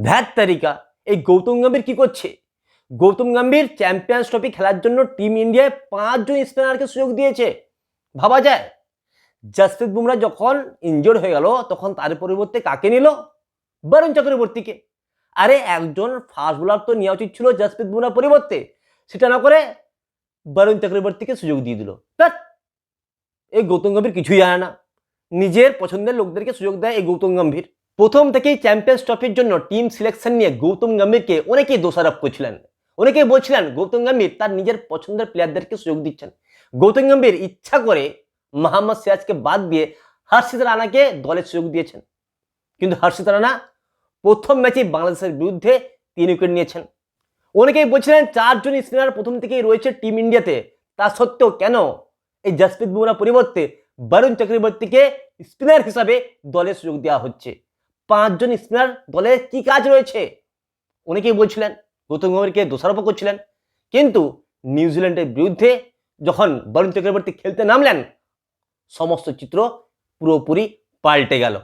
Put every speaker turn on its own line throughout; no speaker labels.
ধ্যাত তারিকা, এই গৌতম গম্ভীর কি করছে? গৌতম গম্ভীর চ্যাম্পিয়ন্স ট্রফি খেলার জন্য টিম ইন্ডিয়ায় 5 জন স্পিনারকে সুযোগ দিয়েছে। ভাবা যায়? জসপ্রীত বুমরা যখন ইনজোর্ড হয়ে গেল তখন তার পরিবর্তে কাকে নিল? বরুণ চক্রবর্তীকে। আরে একজন ফাস্ট বোলার তো নেওয়া উচিত ছিল জসপ্রীত বুমরার পরিবর্তে, সেটা না করে বরুণ চক্রবর্তীকে সুযোগ দিয়ে দিল। এই গৌতম গম্ভীর কিছুই জানে না, নিজের পছন্দের লোকদেরকে সুযোগ দেয় এই গৌতম গম্ভীর। প্রথম থেকেই চ্যাম্পিয়ন্স ট্রফির জন্য টিম সিলেকশন নিয়ে গৌতম গম্ভীরকে অনেকেই দোষারোপ করছিলেন। অনেকেই বলছিলেন গৌতম গম্ভীর তার নিজের পছন্দের প্লেয়ারদেরকে সুযোগ দিচ্ছেন। গৌতম গম্ভীর ইচ্ছা করে মোহাম্মদ সিরাজকে বাদ দিয়ে হর্ষিত রানাকে দলে সুযোগ দিয়েছেন, কিন্তু হর্ষিত রানা প্রথম ম্যাচেই বাংলাদেশের বিরুদ্ধে 3 উইকেট নিয়েছেন। অনেকেই বলছিলেন 4 জন স্পিনার প্রথম থেকেই রয়েছে টিম ইন্ডিয়াতে, তা সত্ত্বেও কেন এই জসপ্রীত বুমরার পরিবর্তে বরুণ চক্রবর্তীকে স্পিনার হিসাবে দলে সুযোগ দেওয়া হচ্ছে? 5 জন স্পিনার দলে কি কাজ রয়েছে? অনেকেই বলছিলেন, গৌতম গম্ভীরকে দোষারোপ করছিলেন। কিন্তু নিউজিল্যান্ডের বিরুদ্ধে যখন বরুণ চক্রবর্তী খেলতে নামলেন, সমস্ত চিত্র পুরোপুরি পাল্টে গেল।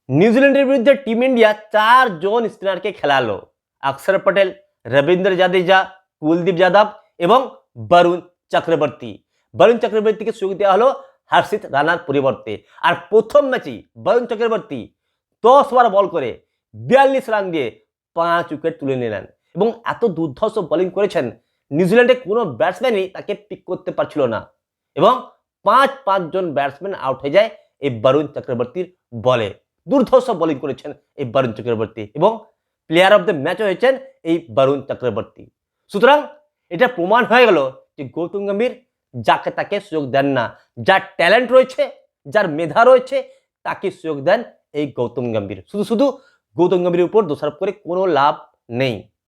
নিউজিল্যান্ডের বিরুদ্ধে টিম ইন্ডিয়া 4 জন স্পিনারকে খেলালো, অক্ষর পটেল, রবীন্দ্র জাদেজা, কুলদীপ যাদব এবং বরুণ চক্রবর্তী। বরুণ চক্রবর্তীকে সুযোগ দেওয়া হলো হর্ষিত রানার পরিবর্তে। আর প্রথম ম্যাচেই বরুণ চক্রবর্তী 10 ওভার বল করে 42 রান দিয়ে 5 উইকেট তুলে নিলেন এবং এত দুর্ধর্ষ বোলিং করেছেন, নিউজিল্যান্ডের কোনো ব্যাটসম্যানই তাকে পিক করতে পারছিল না এবং 5 জন ব্যাটসম্যান আউট হয়ে যায় এই বরুণ চক্রবর্তীর বলে। দুর্ধর্ষ বোলিং করেছেন এই বরুণ চক্রবর্তী এবং প্লেয়ার অফ দ্য ম্যাচ হয়েছেন এই বরুণ চক্রবর্তী। সুতরাং এটা প্রমাণ হয়ে গেল যে গৌতম গম্ভীর যাকে তাকে সুযোগ দেন না, যার ট্যালেন্ট রয়েছে, যার মেধা রয়েছে তাকে সুযোগ দেন এই গৌতম গম্ভীর। শুধু গৌতম গম্ভীরের উপর দোষারোপ করে কোনো লাভ নেই।